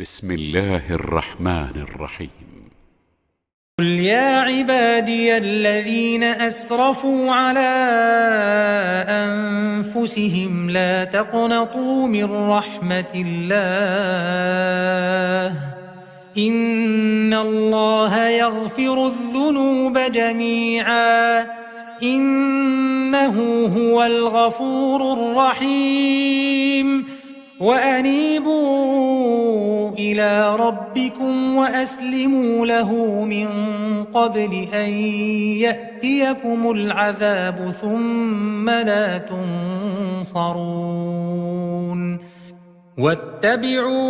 بسم الله الرحمن الرحيم. قل يا عبادي الذين أسرفوا على أنفسهم لا تقنطوا من رحمة الله إن الله يغفر الذنوب جميعا إنه هو الغفور الرحيم وأنيبوا إلى ربكم وأسلموا له من قبل أن يأتيكم العذاب ثم لا تنصرون واتبعوا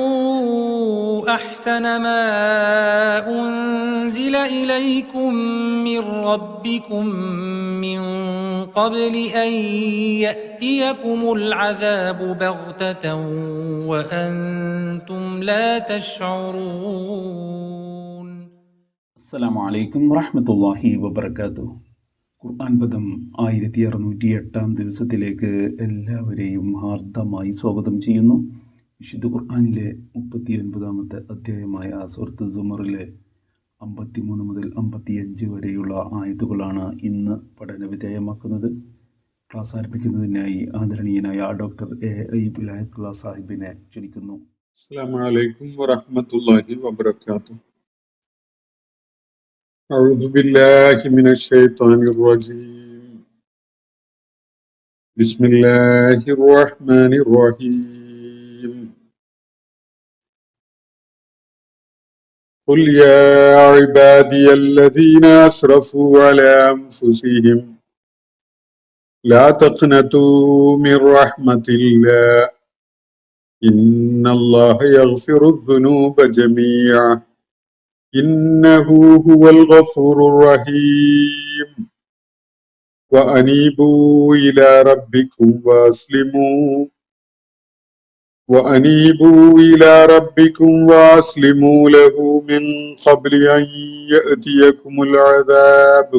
أحسن ما أنزل إليكم من ربكم من قبل أن يأتيكم العذاب بغتة وأنتم لا تشعرون. അസ്സലാമു അലൈക്കും വറഹ്മത്തുള്ളാഹി വബറകാതുഹു. ഖുർആൻ പദം 1608 ദിവസത്തിലേക്ക് എല്ലാവരെയും ഹാർദമായി സ്വാഗതം ചെയ്യുന്നു. വിശുദ്ധ ഖുർആനിലെ 39 അധ്യായമായ സൂറത്ത് സുമറിലെ 53 മുതൽ 55 വരെയുള്ള ആയത്തുകളാണ് ഇന്ന് പഠന വിധേയമാക്കുന്നത്. ക്ലാസ് ആരംഭിക്കുന്നതിനായി ആദരണീയനായ ഡോക്ടർ A.I. വിലായത്തുള്ള സാഹിബിനെ ക്ഷണിക്കുന്നു. അസ്സലാമു അലൈക്കും വറഹ്മത്തുള്ളാഹി വബറകാതുഹു. أعوذ بالله من الشيطان الرجيم. بسم الله الرحمن الرحيم. قل يا عبادي الذين أسرفوا على أنفسهم لا تقنطوا من رحمة الله إن الله يغفر الذنوب جميعا إنه هو الغفور الرحيم وأنيبوا إلى ربكم وأسلموا له من قبل أن يأتيكم العذاب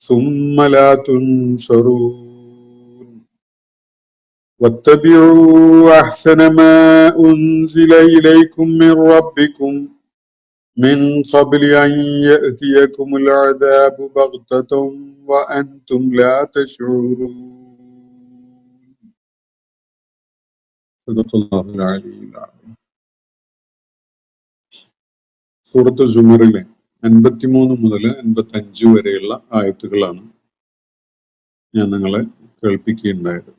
ثم لا تنصرون واتبعوا أحسن ما أنزل إليكم من ربكم من قبل أن يأتيكم العذاب بغتة وأنتم لا تشعرون. صدق الله العلي العظيم. സൂറത്ത് സുമറിലെ 53 മുതൽ 55 വരെയുള്ള ആയത്തുകളാണ് ഞാൻ നിങ്ങളെ കേൾപ്പിക്കുകയുണ്ടായത്.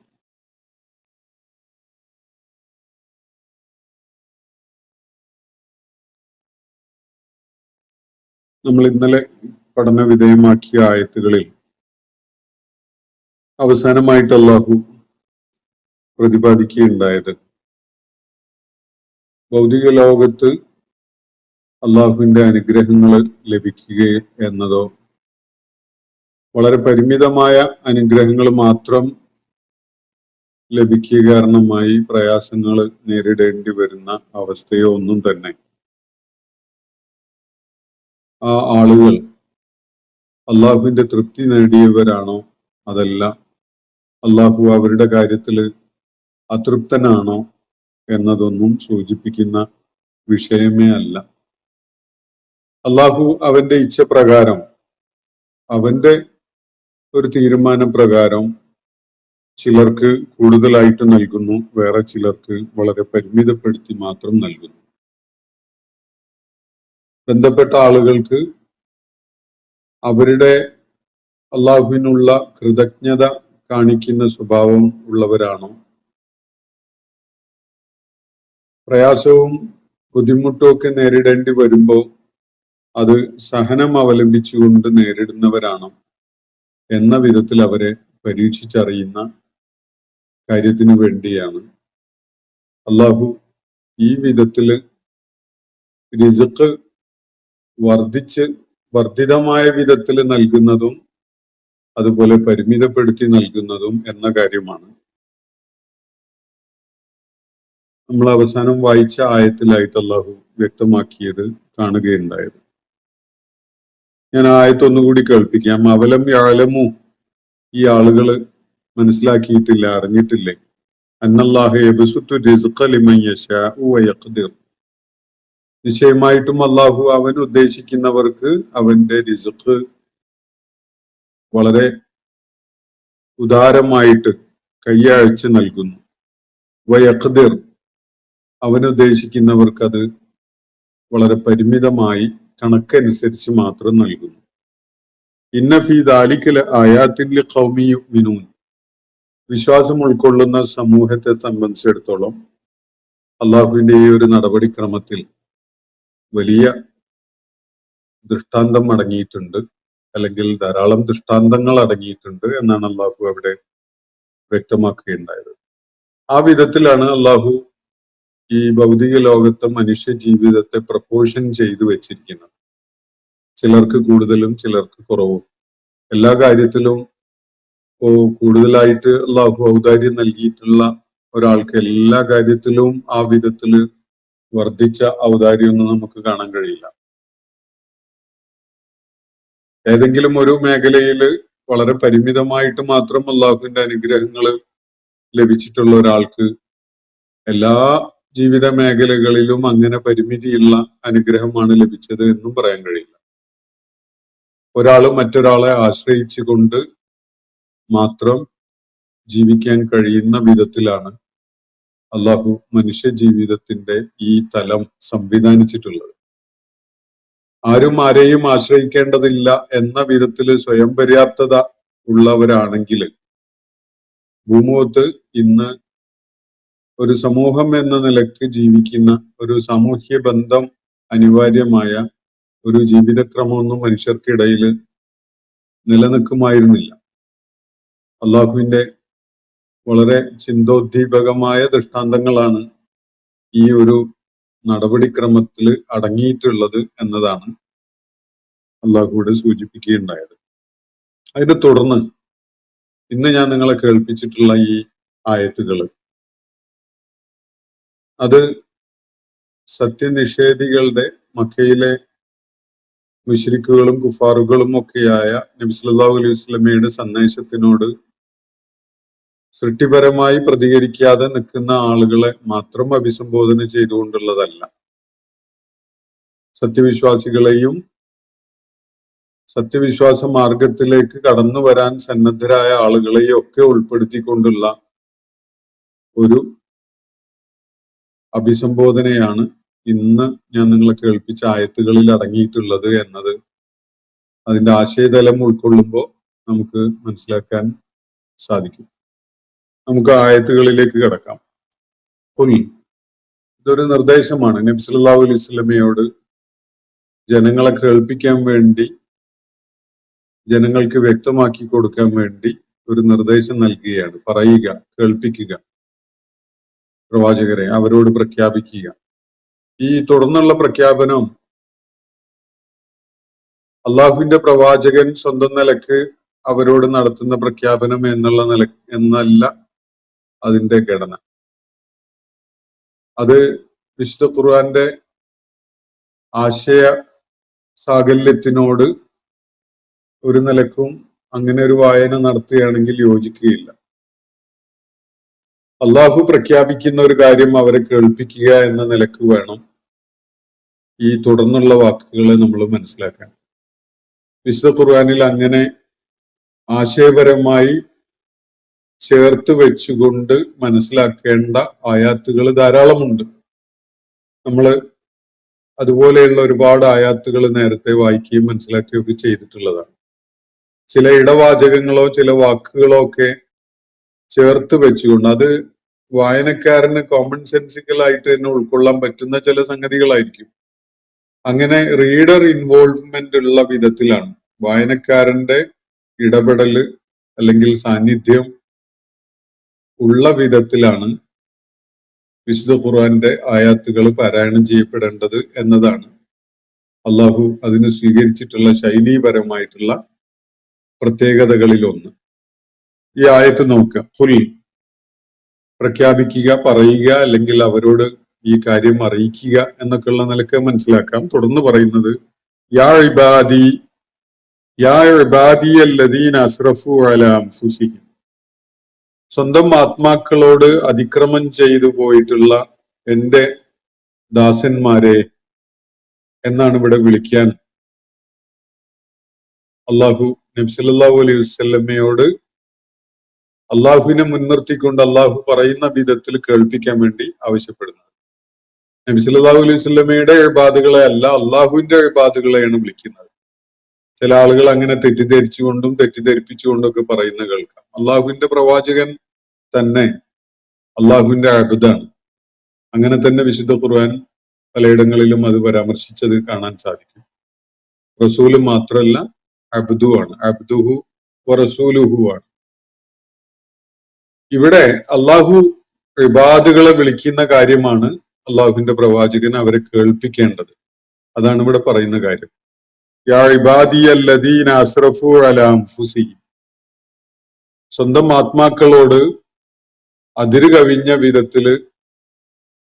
നമ്മൾ ഇന്നലെ പഠന വിധേയമാക്കിയ ആയത്തുകളിൽ അവസാനമായിട്ട് അല്ലാഹു പ്രതിപാദിക്കുകയുണ്ടായത് ഭൗതിക ലോകത്ത് അള്ളാഹുവിന്റെ അനുഗ്രഹങ്ങൾ ലഭിക്കുക എന്നതോ വളരെ പരിമിതമായ അനുഗ്രഹങ്ങൾ മാത്രം ലഭിക്കുക കാരണമായി പ്രയാസങ്ങൾ നേരിടേണ്ടി വരുന്ന അവസ്ഥയോ ഒന്നും തന്നെ ആ ആളുകൾ അള്ളാഹുവിന്റെ തൃപ്തി നേടിയവരാണോ അതല്ല അള്ളാഹു അവരുടെ കാര്യത്തിൽ അതൃപ്തനാണോ എന്നതൊന്നും സൂചിപ്പിക്കുന്ന വിഷയമേ അല്ല. അള്ളാഹു അവന്റെ ഇച്ഛപ്രകാരം അവന്റെ ഒരു തീരുമാനപ്രകാരം ചിലർക്ക് കൂടുതലായിട്ട് നൽകുന്നു, വേറെ ചിലർക്ക് വളരെ പരിമിതപ്പെടുത്തി മാത്രം നൽകുന്നു. ബന്ധപ്പെട്ട ആളുകൾക്ക് അവരുടെ അള്ളാഹുവിനുള്ള കൃതജ്ഞത കാണിക്കുന്ന സ്വഭാവം ഉള്ളവരാണോ, പ്രയാസവും ബുദ്ധിമുട്ടും ഒക്കെ നേരിടേണ്ടി വരുമ്പോൾ അത് സഹനം അവലംബിച്ചുകൊണ്ട് നേരിടുന്നവരാണോ എന്ന വിധത്തിൽ അവരെ പരീക്ഷിച്ചറിയുന്ന കാര്യത്തിനു വേണ്ടിയാണ് അള്ളാഹു ഈ വിധത്തില് റിസ്ഖ് വർദ്ധിതമായ വിധത്തിൽ നൽകുന്നതും അതുപോലെ പരിമിതപ്പെടുത്തി നൽകുന്നതും എന്ന കാര്യമാണ് നമ്മൾ അവസാനം വായിച്ച ആയത്തിലായിട്ട് അള്ളാഹു വ്യക്തമാക്കിയത് കാണുകയുണ്ടായത്. ഞാൻ ആയത്ത് ഒന്നുകൂടി കേൾപ്പിക്കാം. അവലം യഅലമു, ഈ ആളുകള് മനസ്സിലാക്കിയിട്ടില്ല, അറിഞ്ഞിട്ടില്ലേ, അന്നല്ലാഹു യബ്സുത്തു റിസ്ഖ ലിമൻ യശാഉ വയഖ്ദിർ. നിശ്ചയമായിട്ടും അള്ളാഹു അവൻ ഉദ്ദേശിക്കുന്നവർക്ക് അവന്റെ റിസ്ഖ് വളരെ ഉദാരമായിട്ട് കയ്യയച്ച് നൽകുന്നു. വയഖ്ദിർ, അവൻ ഉദ്ദേശിക്കുന്നവർക്ക് അത് വളരെ പരിമിതമായി കണക്കനുസരിച്ച് മാത്രം നൽകുന്നു. ഇന്ന ഫീ ദാലിക ലആയാത്തിൻ ലിഖൗമി യുഅ്മിനൂൻ. വിശ്വാസം ഉൾക്കൊള്ളുന്ന സമൂഹത്തെ സംബന്ധിച്ചിടത്തോളം അള്ളാഹുവിന്റെ ഈ ഒരു നടപടിക്രമത്തിൽ വലിയ ദൃഷ്ടാന്തം അടങ്ങിയിട്ടുണ്ട്, അല്ലെങ്കിൽ ധാരാളം ദൃഷ്ടാന്തങ്ങൾ അടങ്ങിയിട്ടുണ്ട് എന്നാണ് അള്ളാഹു അവിടെ വ്യക്തമാക്കുകയുണ്ടായത്. ആ വിധത്തിലാണ് അള്ളാഹു ഈ ഭൗതിക ലോകത്തെ മനുഷ്യ ജീവിതത്തെ പ്രപ്പോഷൻ ചെയ്തു വെച്ചിരിക്കുന്നത്. ചിലർക്ക് കൂടുതലും ചിലർക്ക് കുറവും. എല്ലാ കാര്യത്തിലും കൂടുതലായിട്ട് അള്ളാഹു ഔദാര്യം നൽകിയിട്ടുള്ള ഒരാൾക്ക് എല്ലാ കാര്യത്തിലും ആ വിധത്തില് വർദ്ധിച്ച ഔദാര്യമൊന്നും നമുക്ക് കാണാൻ കഴിയില്ല. ഏതെങ്കിലും ഒരു മേഖലയിൽ വളരെ പരിമിതമായിട്ട് മാത്രം അള്ളാഹുവിന്റെ അനുഗ്രഹങ്ങൾ ലഭിച്ചിട്ടുള്ള ഒരാൾക്ക് എല്ലാ ജീവിത മേഖലകളിലും അങ്ങനെ പരിമിതിയുള്ള അനുഗ്രഹമാണ് ലഭിച്ചത് എന്നും പറയാൻ കഴിയില്ല. ഒരാൾ മറ്റൊരാളെ ആശ്രയിച്ചുകൊണ്ട് മാത്രം ജീവിക്കാൻ കഴിയുന്ന വിധത്തിലാണ് അള്ളാഹു മനുഷ്യ ജീവിതത്തിന്റെ ഈ തലം സംവിധാനിച്ചിട്ടുള്ളത്. ആരും ആരെയും ആശ്രയിക്കേണ്ടതില്ല എന്ന വിധത്തിൽ സ്വയം പര്യാപ്തത ഉള്ളവരാണെങ്കിൽ ഭൂമുഖത്ത് ഇന്ന് ഒരു സമൂഹം എന്ന നിലക്ക് ജീവിക്കുന്ന ഒരു സാമൂഹ്യ ബന്ധം അനിവാര്യമായ ഒരു ജീവിതക്രമമൊന്നും മനുഷ്യർക്കിടയിൽ നിലനിൽക്കുമായിരുന്നില്ല. അള്ളാഹുവിന്റെ വളരെ ചിന്തോദ്ദീപകമായ ദൃഷ്ടാന്തങ്ങളാണ് ഈ ഒരു നടപടിക്രമത്തിൽ അടങ്ങിയിട്ടുള്ളത് എന്നതാണ് അള്ളാഹുവിടെ സൂചിപ്പിക്കുകയുണ്ടായത്. അതിനെ തുടർന്ന് ഇന്ന് ഞാൻ നിങ്ങളെ കേൾപ്പിച്ചിട്ടുള്ള ഈ ആയത്തുകൾ അത് സത്യനിഷേധികളുടെ മക്കയിലെ മുശ്രിക്കുകളും കുഫാറുകളും ഒക്കെയായ നബി സല്ലല്ലാഹു അലൈഹി വസല്ലമയുടെ സന്ദേശത്തിനോട് സൃഷ്ടിപരമായി പ്രതികരിക്കാതെ നിൽക്കുന്ന ആളുകളെ മാത്രം അഭിസംബോധന ചെയ്തുകൊണ്ടുള്ളതല്ല. സത്യവിശ്വാസികളെയും സത്യവിശ്വാസ മാർഗത്തിലേക്ക് കടന്നു വരാൻ സന്നദ്ധരായ ആളുകളെയും ഒക്കെ ഉൾപ്പെടുത്തിക്കൊണ്ടുള്ള ഒരു അഭിസംബോധനയാണ് ഇന്ന് ഞാൻ നിങ്ങളെ കേൾപ്പിച്ച ആയത്തുകളിൽ അടങ്ങിയിട്ടുള്ളത് എന്നത് അതിന്റെ ആശയതലം ഉൾക്കൊള്ളുമ്പോൾ നമുക്ക് മനസ്സിലാക്കാൻ സാധിക്കും. നമുക്ക് ആയത്തുകളിലേക്ക് കടക്കാം. ഇതൊരു നിർദ്ദേശമാണ്. നബി സല്ലല്ലാഹു അലൈഹി വസല്ലമയോട് ജനങ്ങളെ കേൾപ്പിക്കാൻ വേണ്ടി, ജനങ്ങൾക്ക് വ്യക്തമാക്കി കൊടുക്കാൻ വേണ്ടി ഒരു നിർദ്ദേശം നൽകുകയാണ്. പറയുക, കേൾപ്പിക്കുക, പ്രവാചകരെ അവരോട് പ്രഖ്യാപിക്കുക. ഈ തുടർന്നുള്ള പ്രഖ്യാപനം അള്ളാഹുവിന്റെ പ്രവാചകൻ സ്വന്തം നിലക്ക് അവരോട് നടത്തുന്ന പ്രഖ്യാപനം എന്നല്ല അതിന്റെ ഘടന. അത് വിശുദ്ധ ഖുർആന്റെ ആശയ സാകല്യത്തിനോട് ഒരു നിലക്കും അങ്ങനെ ഒരു വായന നടത്തുകയാണെങ്കിൽ യോജിക്കുകയില്ല. അള്ളാഹു പ്രഖ്യാപിക്കുന്ന ഒരു കാര്യം അവരെ കേൾപ്പിക്കുക എന്ന നിലക്ക് വേണം ഈ തുടർന്നുള്ള വാക്കുകളെ നമ്മൾ മനസ്സിലാക്കാൻ. വിശുദ്ധ ഖുർആനിൽ അങ്ങനെ ആശയപരമായി ചേർത്ത് വെച്ചുകൊണ്ട് മനസ്സിലാക്കേണ്ട ആയാത്തുകൾ ധാരാളമുണ്ട്. നമ്മൾ അതുപോലെയുള്ള ഒരുപാട് ആയാത്തുകൾ നേരത്തെ വായിക്കുകയും മനസ്സിലാക്കുകയൊക്കെ ചെയ്തിട്ടുള്ളതാണ്. ചില ഇടവാചകങ്ങളോ ചില വാക്കുകളോ ഒക്കെ ചേർത്ത് വെച്ചുകൊണ്ട് അത് വായനക്കാരന് കോമൺ സെൻസിക്കലായിട്ട് തന്നെ ഉൾക്കൊള്ളാൻ പറ്റുന്ന ചില സംഗതികളായിരിക്കും. അങ്ങനെ റീഡർ ഇൻവോൾവ്മെന്റ് ഉള്ള വിധത്തിലാണ്, വായനക്കാരന്റെ ഇടപെടല് അല്ലെങ്കിൽ സാന്നിധ്യം ഉള്ള വിധത്തിലാണ് വിശുദ്ധ ഖുർആന്റെ ആയാത്തുകൾ പാരായണം ചെയ്യപ്പെടേണ്ടത് എന്നതാണ് അള്ളാഹു അതിന് സ്വീകരിച്ചിട്ടുള്ള ശൈലീപരമായിട്ടുള്ള പ്രത്യേകതകളിൽ ഒന്ന്. ഈ ആയത്ത് നോക്കുക. ഖുൽ, പ്രഖ്യാപിക്കുക, പറയുക, അല്ലെങ്കിൽ അവരോട് ഈ കാര്യം അറിയിക്കുക എന്നൊക്കെയുള്ള നിലക്ക് മനസ്സിലാക്കാം. തുടർന്ന് പറയുന്നത് യാ ഇബാദി അല്ലദീന അസ്റഫു അലാ അൻഫുസിഹിം. സ്വന്തം ആത്മാക്കളോട് അതിക്രമം ചെയ്തു പോയിട്ടുള്ള എന്റെ ദാസന്മാരെ എന്നാണ് ഇവിടെ വിളിക്കാൻ അള്ളാഹു നബി സല്ലല്ലാഹു അലൈഹി വസല്ലമയോട് അള്ളാഹുവിനെ മുൻനിർത്തിക്കൊണ്ട് അള്ളാഹു പറയുന്ന വിധത്തിൽ കേൾപ്പിക്കാൻ വേണ്ടി ആവശ്യപ്പെടുന്നത്. നബി സല്ലല്ലാഹു അലൈഹി വസല്ലമയുടെ ഇബാദുകളെ അല്ല, അള്ളാഹുവിന്റെ ഇബാദുകളെയാണ് വിളിക്കുന്നത്. ചില ആളുകൾ അങ്ങനെ തെറ്റിദ്ധരിച്ചുകൊണ്ടും തെറ്റിദ്ധരിപ്പിച്ചുകൊണ്ടും ഒക്കെ പറയുന്ന കേൾക്കാം. അള്ളാഹുവിന്റെ പ്രവാചകൻ തന്നെ അള്ളാഹുവിന്റെ അബ്ദാണ്. അങ്ങനെ തന്നെ വിശുദ്ധ ഖുർആൻ പലയിടങ്ങളിലും അത് പരാമർശിച്ചത് കാണാൻ സാധിക്കും. റസൂല് മാത്രമല്ല, അബ്ദു ആണ്. അബ്ദുഹു വ റസൂലുഹു ആണ്. ഇവിടെ അള്ളാഹു ഇബാദുകളെ വിളിക്കുന്ന കാര്യമാണ് അള്ളാഹുവിന്റെ പ്രവാചകൻ അവരെ കേൾപ്പിക്കേണ്ടത്. അതാണ് ഇവിടെ പറയുന്ന കാര്യം. യാ ഇബാദിയല്ലദീന അസ്റഫു അലാ അൻഫുസിഹിം, സ്വന്തം ആത്മാക്കളോട് അതിര് കവിഞ്ഞ വിധത്തില്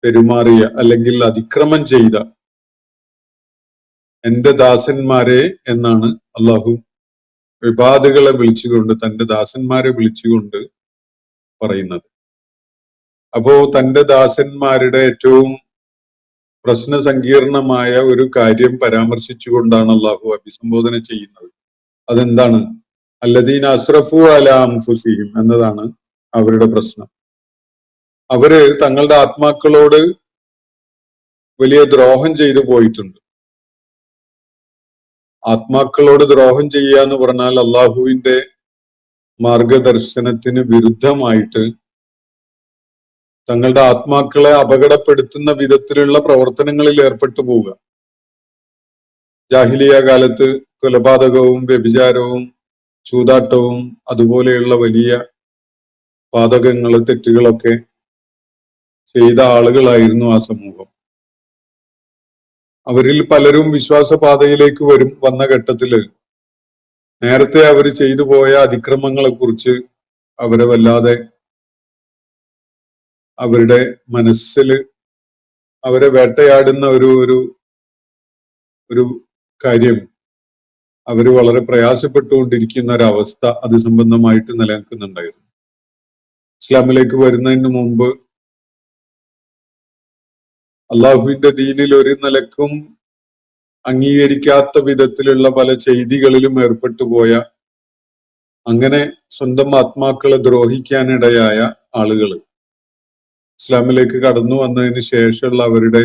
പെരുമാറിയ അല്ലെങ്കിൽ അതിക്രമം ചെയ്ത എന്റെ ദാസന്മാരെ എന്നാണ് അള്ളാഹു ഇബാദുകളെ വിളിച്ചുകൊണ്ട്, തന്റെ ദാസന്മാരെ വിളിച്ചുകൊണ്ട് പറയുന്നത്. അപ്പോ തന്റെ ദാസന്മാരുടെ ഏറ്റവും പ്രശ്ന സങ്കീർണമായ ഒരു കാര്യം പരാമർശിച്ചുകൊണ്ടാണ് അള്ളാഹു അഭിസംബോധന ചെയ്യുന്നത്. അതെന്താണ്? അല്ലദീന അസ്റഫു അലാ അൻഫുസിഹിം എന്നതാണ് അവരുടെ പ്രശ്നം. അവര് തങ്ങളുടെ ആത്മാക്കളോട് വലിയ ദ്രോഹം ചെയ്തു പോയിട്ടുണ്ട്. ആത്മാക്കളോട് ദ്രോഹം ചെയ്യുക എന്ന് പറഞ്ഞാൽ അള്ളാഹുവിന്റെ മാർഗദർശനത്തിന് വിരുദ്ധമായിട്ട് തങ്ങളുടെ ആത്മാക്കളെ അപകടപ്പെടുത്തുന്ന വിധത്തിലുള്ള പ്രവർത്തനങ്ങളിൽ ഏർപ്പെട്ടു പോവുക. ജാഹിലിയ കാലത്ത് കൊലപാതകവും വ്യഭിചാരവും ചൂതാട്ടവും അതുപോലെയുള്ള വലിയ പാതകങ്ങൾ, തെറ്റുകളൊക്കെ ചെയ്ത ആളുകളായിരുന്നു ആ സമൂഹം. അവരിൽ പലരും വിശ്വാസപാതയിലേക്ക് വന്ന ഘട്ടത്തില് നേരത്തെ അവർ ചെയ്തു പോയ അതിക്രമങ്ങളെ കുറിച്ച് അവരെ വല്ലാതെ അവരുടെ മനസ്സിൽ അവരെ വേട്ടയാടുന്ന ഒരു കാര്യം അവര് വളരെ പ്രയാസപ്പെട്ടുകൊണ്ടിരിക്കുന്ന ഒരവസ്ഥ അത് സംബന്ധമായിട്ട് നിലനിൽക്കുന്നുണ്ടായിരുന്നു. ഇസ്ലാമിലേക്ക് വരുന്നതിന് മുമ്പ് അള്ളാഹുവിന്റെ ദീനിൽ ഒരു നിലക്കും അംഗീകരിക്കാത്ത വിധത്തിലുള്ള പല ചെയ്തികളിലും ഏർപ്പെട്ടു പോയ, അങ്ങനെ സ്വന്തം ആത്മാക്കളെ ദ്രോഹിക്കാനിടയായ ആളുകൾ ഇസ്ലാമിലേക്ക് കടന്നു വന്നതിന് ശേഷമുള്ള അവരുടെ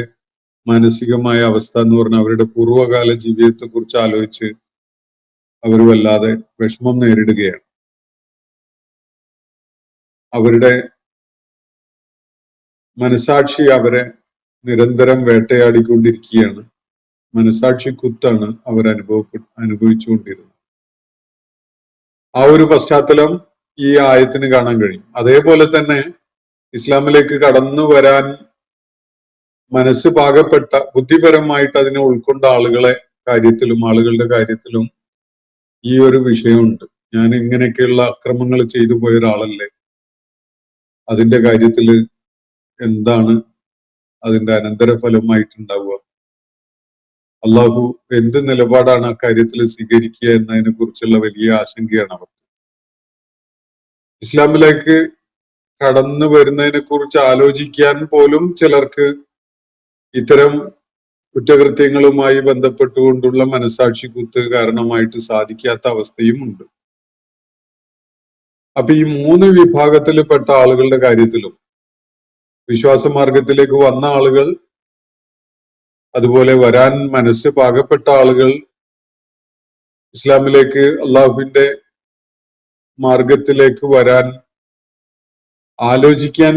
മാനസികമായ അവസ്ഥ എന്ന് പറഞ്ഞാൽ അവരുടെ പൂർവ്വകാല ജീവിതത്തെ കുറിച്ച് ആലോചിച്ച് അവർ വല്ലാതെ വിഷമം നേരിടുകയാണ്. അവരുടെ മനസാക്ഷി അവരെ നിരന്തരം വേട്ടയാടിക്കൊണ്ടിരിക്കുകയാണ്. മനസാക്ഷി കുത്താണ് അവർ അനുഭവിച്ചുകൊണ്ടിരുന്നത്. ആ ഒരു പശ്ചാത്തലം ഈ ആയത്തിന് കാണാൻ കഴിയും. അതേപോലെ തന്നെ ഇസ്ലാമിലേക്ക് കടന്നു വരാൻ മനസ്സ് പാകപ്പെട്ട, ബുദ്ധിപരമായിട്ട് അതിനെ ഉൾക്കൊണ്ട ആളുകളുടെ കാര്യത്തിലും ഈ ഒരു വിഷയമുണ്ട്. ഞാൻ ഇങ്ങനെയൊക്കെയുള്ള അക്രമങ്ങൾ ചെയ്തു പോയ ഒരാളല്ലേ, അതിന്റെ കാര്യത്തില് എന്താണ് അതിന്റെ അനന്തരഫലമായിട്ടുണ്ടാവുക, അള്ളാഹു എന്ത് നിലപാടാണ് അക്കാര്യത്തിൽ സ്വീകരിക്കുക എന്നതിനെ കുറിച്ചുള്ള വലിയ ആശങ്കയാണ് അവർ. ഇസ്ലാമിലേക്ക് കടന്നു വരുന്നതിനെ കുറിച്ച് ആലോചിക്കാൻ പോലും ചിലർക്ക് ഇത്തരം കുറ്റകൃത്യങ്ങളുമായി ബന്ധപ്പെട്ടുകൊണ്ടുള്ള മനസാക്ഷി കുത്ത് കാരണമായിട്ട് സാധിക്കാത്ത അവസ്ഥയും ഉണ്ട്. അപ്പൊ ഈ മൂന്ന് വിഭാഗത്തിൽപ്പെട്ട ആളുകളുടെ കാര്യത്തിലും വിശ്വാസമാർഗത്തിലേക്ക് വന്ന ആളുകൾ, അതുപോലെ വരാൻ മനസ്സ് പാകപ്പെട്ട ആളുകൾ, ഇസ്ലാമിലേക്ക് അള്ളാഹുവിന്റെ മാർഗത്തിലേക്ക് വരാൻ ആലോചിക്കാൻ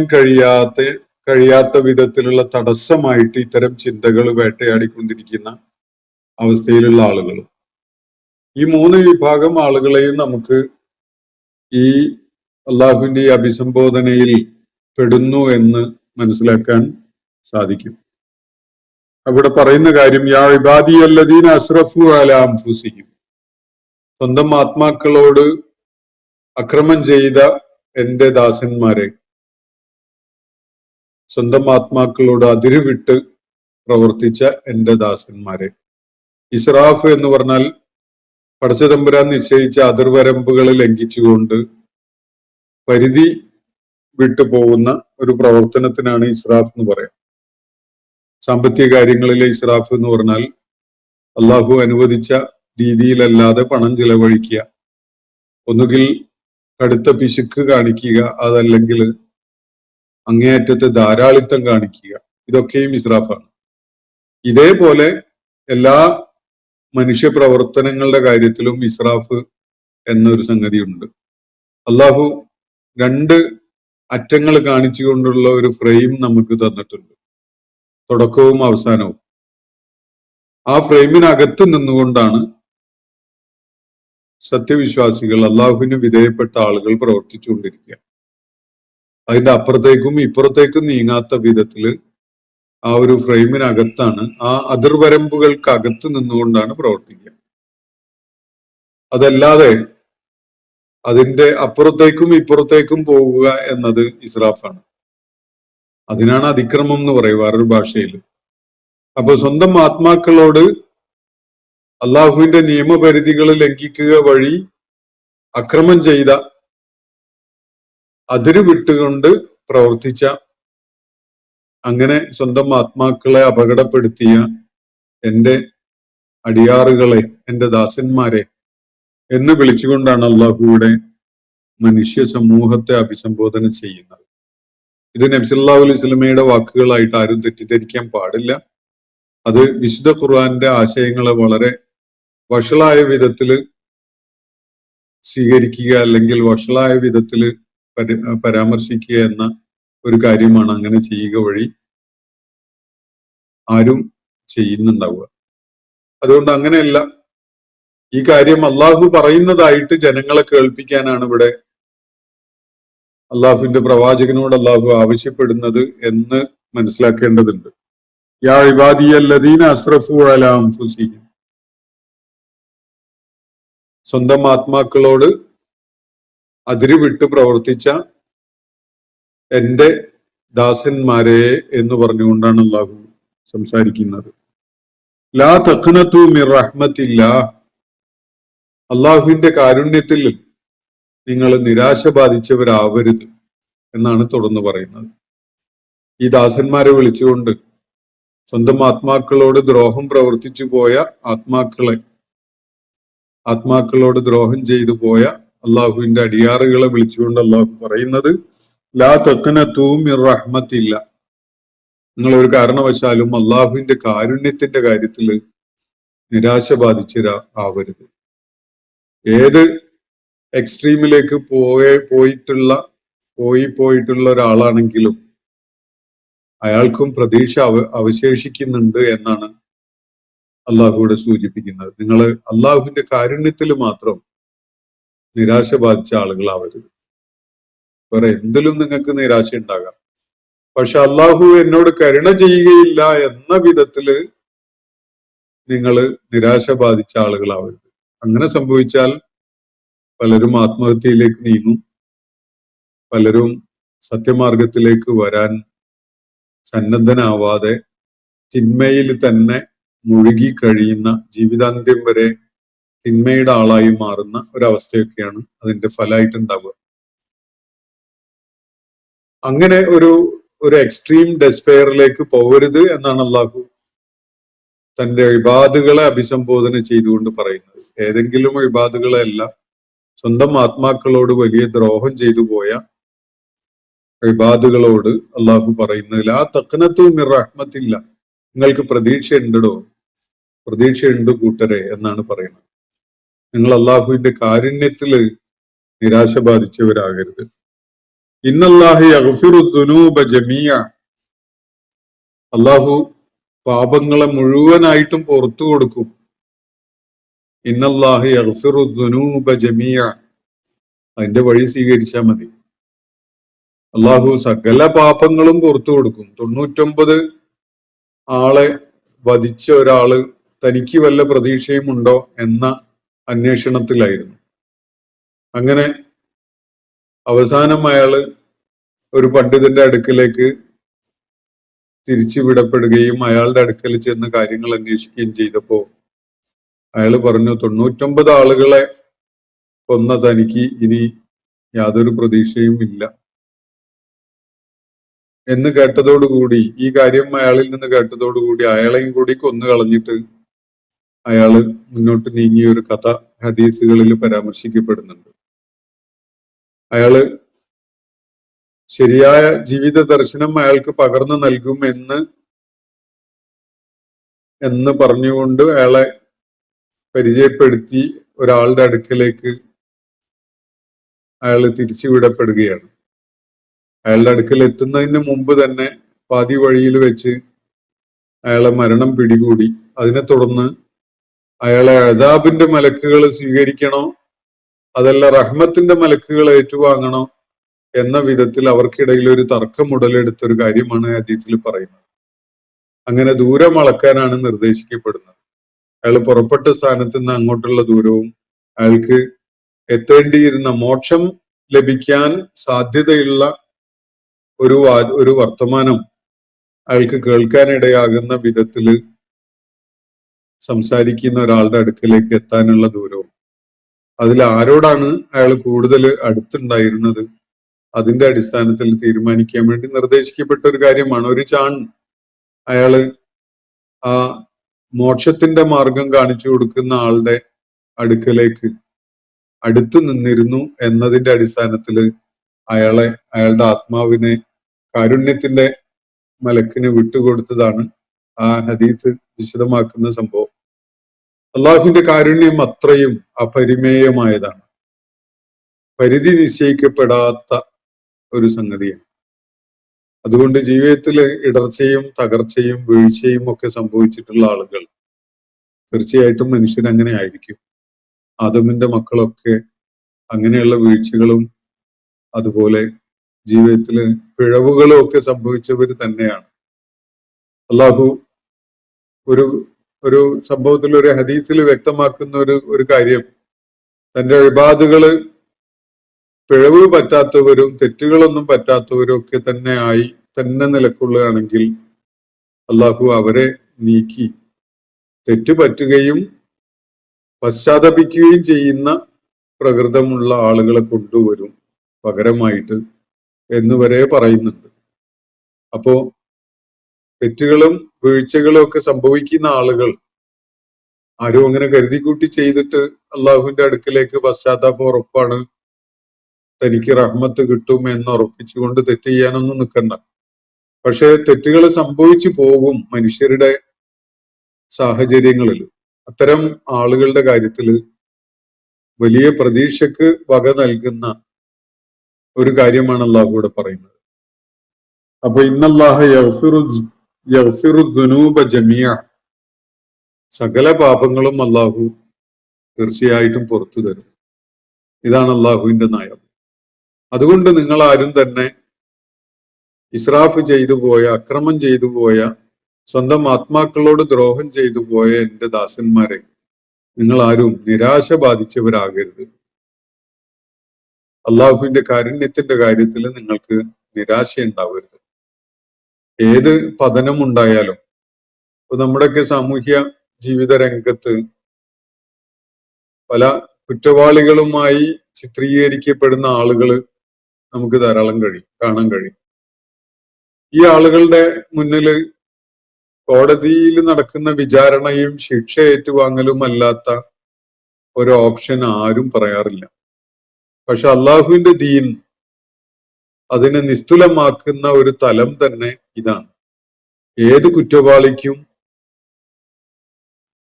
കഴിയാത്ത വിധത്തിലുള്ള തടസ്സമായിട്ട് ഇത്തരം ചിന്തകൾ വേട്ടയാടിക്കൊണ്ടിരിക്കുന്ന അവസ്ഥയിലുള്ള ആളുകൾ, ഈ മൂന്ന് വിഭാഗം ആളുകളെയും നമുക്ക് ഈ അള്ളാഹുവിന്റെ ഈ അഭിസംബോധനയിൽ പെടുന്നു എന്ന് മനസ്സിലാക്കാൻ സാധിക്കും. അവിടെ പറയുന്ന കാര്യം യാ ഇബാദിയല്ലദീന അസ്റഫു അലാ അൻഫുസിഹിം, സ്വന്തം ആത്മാക്കളോട് അക്രമം ചെയ്ത എന്റെ ദാസന്മാരെ, സ്വന്തം ആത്മാക്കളോട് അതിരുവിട്ട് പ്രവർത്തിച്ച എന്റെ ദാസന്മാരെ. ഇസ്രാഫ് എന്ന് പറഞ്ഞാൽ പടച്ചതമ്പുരാൻ നിശ്ചയിച്ച അതിർവരമ്പുകളെ ലംഘിച്ചുകൊണ്ട്, പരിധി വിട്ടു പോകുന്ന ഒരു പ്രവർത്തനത്തിനാണ് ഇസ്രാഫ് എന്ന് പറയാം. സാമ്പത്തിക കാര്യങ്ങളിലെ ഇസ്രാഫ് എന്ന് പറഞ്ഞാൽ അള്ളാഹു അനുവദിച്ച രീതിയിലല്ലാതെ പണം ചിലവഴിക്കുക, ഒന്നുകിൽ കടുത്ത പിശുക്ക് കാണിക്കുക, അതല്ലെങ്കിൽ അങ്ങേയറ്റത്തെ ധാരാളിത്തം കാണിക്കുക. ഇതൊക്കെയും ഇസ്രാഫാണ്. ഇതേപോലെ എല്ലാ മനുഷ്യ പ്രവർത്തനങ്ങളുടെ കാര്യത്തിലും ഇസ്രാഫ് എന്നൊരു സംഗതിയുണ്ട്. അള്ളാഹു രണ്ട് അറ്റങ്ങൾ കാണിച്ചുകൊണ്ടുള്ള ഒരു ഫ്രെയിം നമുക്ക് തന്നിട്ടുണ്ട്, തുടക്കവും അവസാനവും. ആ ഫ്രെയിമിനകത്ത് നിന്നുകൊണ്ടാണ് സത്യവിശ്വാസികൾ, അള്ളാഹുവിന് വിധേയപ്പെട്ട ആളുകൾ പ്രവർത്തിച്ചുകൊണ്ടിരിക്കുക. അതിന്റെ അപ്പുറത്തേക്കും ഇപ്പുറത്തേക്കും നീങ്ങാത്ത വിധത്തില് ആ ഒരു ഫ്രെയിമിനകത്താണ്, ആ അതിർവരമ്പുകൾക്ക് അകത്ത് നിന്നുകൊണ്ടാണ് പ്രവർത്തിക്കുക. അതല്ലാതെ അതിന്റെ അപ്പുറത്തേക്കും ഇപ്പുറത്തേക്കും പോകുക എന്നത് ഇസ്രാഫാണ്. അതിനാണ് അതിക്രമം എന്ന് പറയുക വേറൊരു ഭാഷയിൽ. അപ്പൊ സ്വന്തം ആത്മാക്കളോട് അള്ളാഹുവിന്റെ നിയമപരിധികൾ ലംഘിക്കുക വഴി അക്രമം ചെയ്ത, അതിര് വിട്ടുകൊണ്ട് പ്രവർത്തിച്ച, അങ്ങനെ സ്വന്തം ആത്മാക്കളെ അപകടപ്പെടുത്തിയ എന്റെ അടിയാറുകളെ, എന്റെ ദാസന്മാരെ എന്ന് വിളിച്ചുകൊണ്ടാണ് അള്ളാഹുവിടെ മനുഷ്യ സമൂഹത്തെ അഭിസംബോധന ചെയ്യുന്നത്. ഇത് നബി സല്ലല്ലാഹു അലൈഹി വസല്ലമയുടെ വാക്കുകളായിട്ട് ആരും തെറ്റിദ്ധരിക്കാൻ പാടില്ല. അത് വിശുദ്ധ ഖുർആന്റെ ആശയങ്ങളെ വളരെ വഷളായ വിധത്തില് സ്വീകരിക്കുക, അല്ലെങ്കിൽ വഷളായ വിധത്തില് പരാമർശിക്കുക എന്ന ഒരു കാര്യമാണ് അങ്ങനെ ചെയ്യുക വഴി ആരും ചെയ്യുന്നുണ്ടാവുക. അതുകൊണ്ട് അങ്ങനെയല്ല, ഈ കാര്യം അള്ളാഹു പറയുന്നതായിട്ട് ജനങ്ങളെ കേൾപ്പിക്കാനാണ് ഇവിടെ അള്ളാഹുവിന്റെ പ്രവാചകനോട് അള്ളാഹു ആവശ്യപ്പെടുന്നത് എന്ന് മനസ്സിലാക്കേണ്ടതുണ്ട്. യാ ഇബാദിയല്ലദീന അസ്റഫു അലാ അൻഫുസിഹിം, സ്വന്തം ആത്മാക്കളോട് അതിര് വിട്ട് പ്രവർത്തിച്ച എന്റെ ദാസന്മാരെ എന്ന് പറഞ്ഞുകൊണ്ടാണ് അള്ളാഹു സംസാരിക്കുന്നത്. ലാ തഖ്നതു മിർ റഹ്മത്തില്ലാ, അള്ളാഹുവിന്റെ കാരുണ്യത്തിൽ നിങ്ങൾ നിരാശ ബാധിച്ചവരാവരുത് എന്നാണ് തുടർന്ന് പറയുന്നത്. ഈ ദാസന്മാരെ വിളിച്ചുകൊണ്ട് സ്വന്തം ആത്മാക്കളോട് ദ്രോഹം പ്രവർത്തിച്ചു പോയ ആത്മാക്കളോട് ദ്രോഹം ചെയ്തു പോയ അള്ളാഹുവിന്റെ അടിയാറുകളെ വിളിച്ചുകൊണ്ട് അള്ളാഹു പറയുന്നത്, ലാ തഖ്നതു മിർ റഹ്മത്തില്ല, നിങ്ങൾ ഒരു കാരണവശാലും അള്ളാഹുവിന്റെ കാരുണ്യത്തിന്റെ കാര്യത്തിൽ നിരാശ ബാധിച്ചവരാവരുത്. ഏത് എക്സ്ട്രീമിലേക്ക് പോയിട്ടുള്ള ഒരാളാണെങ്കിലും അയാൾക്കും പ്രതീക്ഷ അവശേഷിക്കുന്നുണ്ട് എന്നാണ് അള്ളാഹുവിടെ സൂചിപ്പിക്കുന്നത്. നിങ്ങൾ അള്ളാഹുവിന്റെ കാരുണ്യത്തിൽ മാത്രം നിരാശ ബാധിച്ച ആളുകളാവരുത്. വേറെ എന്തിലും നിങ്ങൾക്ക് നിരാശ ഉണ്ടാകാം, പക്ഷെ അള്ളാഹു എന്നോട് കരുണ ചെയ്യുകയില്ല എന്ന വിധത്തില് നിങ്ങൾ നിരാശ ബാധിച്ച ആളുകളാവരുത്. അങ്ങനെ സംഭവിച്ചാൽ പലരും ആത്മഹത്യയിലേക്ക് നീങ്ങും, പലരും സത്യമാർഗത്തിലേക്ക് വരാൻ സന്നദ്ധനാവാതെ തിന്മയിൽ തന്നെ മുഴുകി കഴിയുന്ന, ജീവിതാന്ത്യം വരെ തിന്മയുടെ ആളായി മാറുന്ന ഒരവസ്ഥയൊക്കെയാണ് അതിന്റെ ഫലമായിട്ടുണ്ടാവുക. അങ്ങനെ ഒരു എക്സ്ട്രീം ഡെസ്പെയറിലേക്ക് പോകരുത് എന്നാണ് അള്ളാഹു തന്റെ ഇബാദുകളെ അഭിസംബോധന ചെയ്തുകൊണ്ട് പറയുന്നത്. ഏതെങ്കിലും ഇബാദുകളെയല്ല, സ്വന്തം ആത്മാക്കളോട് വലിയ ദ്രോഹം ചെയ്തു പോയ ഇബാദുകളോട് അള്ളാഹു പറയുന്നത്, ലാ തഖ്നതു മിർ റഹ്മത്തില്ല, നിങ്ങൾക്ക് പ്രതീക്ഷയുണ്ടോ, പ്രതീക്ഷയുണ്ട് കൂട്ടരെ എന്നാണ് പറയുന്നത്. നിങ്ങൾ അള്ളാഹുവിന്റെ കാരുണ്യത്തില് നിരാശ ബാധിച്ചവരാകരുത്. ഇന്നല്ലാഹി യഗ്ഫിറു ദുനൂബ ജമീഅ, അള്ളാഹു പാപങ്ങളെ മുഴുവനായിട്ടും പുറത്തു കൊടുക്കും. ഇന്നല്ലാഹി യഗ്ഫിറു ദുനൂബ ജമീഅ, അതിന്റെ വഴി സ്വീകരിച്ചാൽ മതി. അള്ളാഹു സകല പാപങ്ങളും പുറത്തു കൊടുക്കും. 99 ആളെ വധിച്ച ഒരാള് തനിക്ക് വല്ല പ്രതീക്ഷയും ഉണ്ടോ എന്ന അന്വേഷണത്തിലായിരുന്നു. അങ്ങനെ അവസാനം അയാള് ഒരു പണ്ഡിതന്റെ അടുക്കലേക്ക് തിരിച്ചുവിടപ്പെടുകയും അയാളുടെ അടുക്കൽ ചെന്ന് കാര്യങ്ങൾ അന്വേഷിക്കുകയും ചെയ്തപ്പോ അയാള് പറഞ്ഞു, 99 ആളുകളെ കൊന്ന തനിക്ക് ഇനി യാതൊരു പ്രതീക്ഷയും ഇല്ല. എന്ന് കേട്ടതോടുകൂടി, ഈ കാര്യം അയാളിൽ നിന്ന് കേട്ടതോടുകൂടി അയാളെയും കൂടി കൊന്നു കളഞ്ഞിട്ട് അയാള് മുന്നോട്ട് നീങ്ങിയ ഒരു കഥ ഹദീസുകളിൽ പരാമർശിക്കപ്പെടുന്നുണ്ട്. അയാള് ശരിയായ ജീവിത ദർശനം അയാൾക്ക് പകർന്നു നൽകും എന്ന് പറഞ്ഞുകൊണ്ട് അയാളെ പരിചയപ്പെടുത്തി ഒരാളുടെ അടുക്കലേക്ക് അയാൾ തിരിച്ചുവിടപ്പെടുകയാണ്. അയാളുടെ അടുക്കൽ എത്തുന്നതിന് മുമ്പ് തന്നെ പാതി വഴിയിൽ വെച്ച് അയാളെ മരണം പിടികൂടി. അതിനെ തുടർന്ന് അയാളെ അദാബിന്റെ മലക്കുകൾ സ്വീകരിക്കണോ അതല്ല റഹ്മത്തിന്റെ മലക്കുകൾ ഏറ്റുവാങ്ങണോ എന്ന വിധത്തിൽ അവർക്കിടയിൽ ഒരു തർക്കം ഉടലെടുത്തൊരു കാര്യമാണ് ഹദീസിൽ പറയുന്നത്. അങ്ങനെ ദൂരം അളക്കാനാണ് നിർദ്ദേശിക്കപ്പെടുന്നത്. അയാൾ പുറപ്പെട്ട സ്ഥാനത്ത് നിന്ന് അങ്ങോട്ടുള്ള ദൂരവും അയാൾക്ക് എത്തേണ്ടിയിരുന്ന മോക്ഷം ലഭിക്കാൻ സാധ്യതയുള്ള ഒരു വർത്തമാനം അയാൾക്ക് കേൾക്കാനിടയാകുന്ന വിധത്തില് സംസാരിക്കുന്ന ഒരാളുടെ അടുക്കലേക്ക് എത്താനുള്ള ദൂരവും, അതിൽ ആരോടാണ് അയാൾ കൂടുതൽ അടുത്തുണ്ടായിരുന്നത് അതിന്റെ അടിസ്ഥാനത്തിൽ തീരുമാനിക്കാൻ വേണ്ടി നിർദ്ദേശിക്കപ്പെട്ട ഒരു കാര്യമാണ്. ഒരു ചാൺ അയാള് ആ മോക്ഷത്തിന്റെ മാർഗം കാണിച്ചു കൊടുക്കുന്ന ആളുടെ അടുക്കലേക്ക് അടുത്തു നിന്നിരുന്നു എന്നതിന്റെ അടിസ്ഥാനത്തിൽ അയാളുടെ ആത്മാവിനെ കാരുണ്യത്തിന്റെ മലക്കിന് വിട്ടുകൊടുത്തതാണ് ആ ഹദീസ് വിശദമാക്കുന്ന സംഭവം. അള്ളാഹുവിന്റെ കാരുണ്യം അത്രയും അപരിമേയമായതാണ്, പരിധി നിശ്ചയിക്കപ്പെടാത്ത ഒരു സംഗതിയാണ്. അതുകൊണ്ട് ജീവിതത്തിൽ ഇടർച്ചയും തകർച്ചയും വീഴ്ചയും ഒക്കെ സംഭവിച്ചിട്ടുള്ള ആളുകൾ തീർച്ചയായിട്ടും മനുഷ്യൻ അങ്ങനെ ആയിരിക്കും. ആദമിന്റെ മക്കളൊക്കെ അങ്ങനെയുള്ള വീഴ്ചകളും അതുപോലെ ജീവിതത്തില് പിഴവുകളും ഒക്കെ സംഭവിച്ചവർ തന്നെയാണ്. അള്ളാഹു ഒരു സംഭവത്തിൽ, ഒരു ഹദീസിൽ വ്യക്തമാക്കുന്ന ഒരു കാര്യം, തന്റെ ഇബാദുകള് പിഴവ് പറ്റാത്തവരും തെറ്റുകളൊന്നും പറ്റാത്തവരും ഒക്കെ തന്നെ നിലക്കൊള്ളുകയാണെങ്കിൽ അള്ളാഹു അവരെ നീക്കി തെറ്റ് പറ്റുകയും പശ്ചാത്തപിക്കുകയും ചെയ്യുന്ന പ്രകൃതമുള്ള ആളുകളെ കൊണ്ടുവരും പകരമായിട്ട് എന്ന് വരെ പറയുന്നുണ്ട്. അപ്പോ തെറ്റുകളും വീഴ്ചകളും ഒക്കെ സംഭവിക്കുന്ന ആളുകൾ ആരും അങ്ങനെ കരുതിക്കൂട്ടി ചെയ്തിട്ട് അള്ളാഹുവിന്റെ അടുക്കലേക്ക് പശ്ചാത്താപം ഉറപ്പാണ്, തനിക്ക് റഹ്മത്ത് കിട്ടും എന്ന് ഉറപ്പിച്ചുകൊണ്ട് തെറ്റ് ചെയ്യാനൊന്നും നിൽക്കണ്ട. പക്ഷെ തെറ്റുകൾ സംഭവിച്ചു പോകും മനുഷ്യരുടെ സാഹചര്യങ്ങളിൽ. അത്തരം ആളുകളുടെ കാര്യത്തിൽ വലിയ പ്രതീക്ഷക്ക് വക നൽകുന്ന ഒരു കാര്യമാണ് അള്ളാഹു ഇവിടെ പറയുന്നത്. അപ്പൊ ഇന്നല്ലാഹ യഗ്ഫിറു ദുനൂബ ജമിയ, സകല പാപങ്ങളും അള്ളാഹു തീർച്ചയായിട്ടും പുറത്തു തരും. ഇതാണ് അള്ളാഹുവിന്റെ നയം. അതുകൊണ്ട് നിങ്ങൾ ആരും തന്നെ ഇസ്രാഫ് ചെയ്തു പോയ, അക്രമം ചെയ്തു പോയ, സ്വന്തം ആത്മാക്കളോട് ദ്രോഹം ചെയ്തു പോയ എന്റെ ദാസന്മാരെ നിങ്ങൾ ആരും നിരാശ ബാധിച്ചവരാകരുത്. അള്ളാഹുവിന്റെ കാരുണ്യത്തിന്റെ കാര്യത്തിൽ നിങ്ങൾക്ക് നിരാശ ഉണ്ടാവരുത്. ഏത് പതനം ഉണ്ടായാലും, ഇപ്പൊ നമ്മുടെയൊക്കെ സാമൂഹ്യ ജീവിത രംഗത്ത് പല കുറ്റവാളികളുമായി ചിത്രീകരിക്കപ്പെടുന്ന ആളുകൾ നമുക്ക് ധാരാളം കാണാൻ കഴിയും. ഈ ആളുകളുടെ മുന്നിൽ കോടതിയിൽ നടക്കുന്ന വിചാരണയും ശിക്ഷ ഏറ്റുവാങ്ങലും അല്ലാത്ത ഒരു ഓപ്ഷൻ ആരും പറയാറില്ല. പക്ഷെ അള്ളാഹുവിന്റെ ദീൻ അതിനെ നിസ്തുലമാക്കുന്ന ഒരു തലം തന്നെ ഇതാണ്. ഏത് കുറ്റവാളിക്കും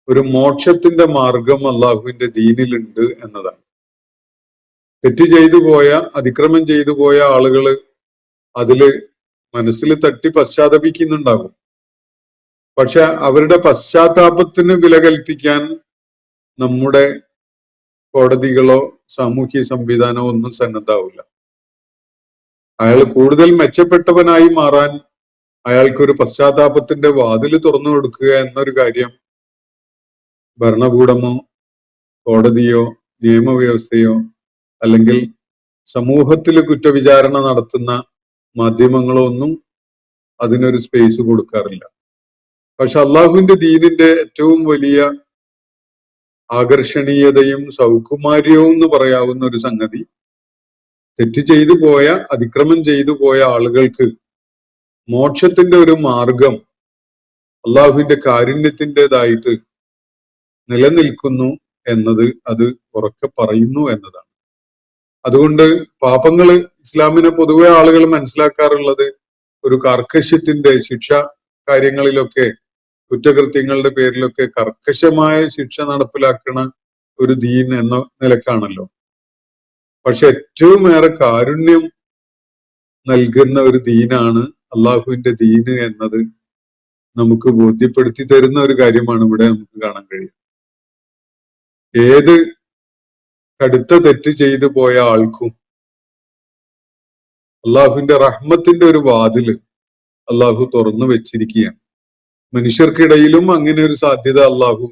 ഒരു മോക്ഷത്തിന്റെ മാർഗം അള്ളാഹുവിന്റെ ദീനിലുണ്ട് എന്നതാണ്. തെറ്റ് ചെയ്തു പോയ, അതിക്രമം ചെയ്തു പോയ ആളുകള് അതില് മനസ്സിൽ തട്ടി പശ്ചാത്തപിക്കുന്നുണ്ടാകും. പക്ഷെ അവരുടെ പശ്ചാത്താപത്തിന് വില കൽപ്പിക്കാൻ നമ്മുടെ കോടതികളോ സാമൂഹ്യ സംവിധാനമോ ഒന്നും സന്നദ്ധാവില്ല. അയാൾ കൂടുതൽ മെച്ചപ്പെട്ടവനായി മാറാൻ അയാൾക്കൊരു പശ്ചാത്താപത്തിന്റെ വാതില് തുറന്നു കൊടുക്കുക എന്നൊരു കാര്യം ഭരണകൂടമോ കോടതിയോ നിയമവ്യവസ്ഥയോ അല്ലെങ്കിൽ സമൂഹത്തിൽ കുറ്റവിചാരണ നടത്തുന്ന മാധ്യമങ്ങളോ ഒന്നും അതിനൊരു സ്പേസ് കൊടുക്കാറില്ല. പക്ഷെ അള്ളാഹുവിന്റെ ദീനിന്റെ ഏറ്റവും വലിയ ആകർഷണീയതയും സൗകുമാര്യവും എന്ന് പറയാവുന്ന ഒരു സംഗതി, തെറ്റ് ചെയ്തു പോയ, അതിക്രമം ചെയ്തു പോയ ആളുകൾക്ക് മോക്ഷത്തിന്റെ ഒരു മാർഗം അള്ളാഹുവിന്റെ കാരുണ്യത്തിൻ്റെതായിട്ട് നിലനിൽക്കുന്നു എന്നത് അത് ഉറക്കെ പറയുന്നു എന്നതാണ്. അതുകൊണ്ട് പാപങ്ങള് ഇസ്ലാമിനെ പൊതുവെ ആളുകൾ മനസ്സിലാക്കാറുള്ളത് ഒരു കർക്കശത്തിന്റെ ശിക്ഷ കാര്യങ്ങളിലൊക്കെ, കുറ്റകൃത്യങ്ങളുടെ പേരിലൊക്കെ കർക്കശമായ ശിക്ഷ നടപ്പിലാക്കുന്ന ഒരു ദീൻ എന്ന നിലക്കാണല്ലോ. പക്ഷെ ഏറ്റവും ഏറെ കാരുണ്യം നൽകുന്ന ഒരു ദീനാണ് അള്ളാഹുവിന്റെ ദീന് എന്നത് നമുക്ക് ബോധ്യപ്പെടുത്തി തരുന്ന ഒരു കാര്യമാണ് ഇവിടെ നമുക്ക് കാണാൻ കഴിയും. ഏത് കടുത്ത തെറ്റ് ചെയ്തു പോയ ആൾക്കും അള്ളാഹുവിന്റെ റഹ്മത്തിന്റെ ഒരു വാതില് അള്ളാഹു തുറന്നു വെച്ചിരിക്കുകയാണ്. മനുഷ്യർക്കിടയിലും അങ്ങനെ ഒരു സാധ്യത അള്ളാഹു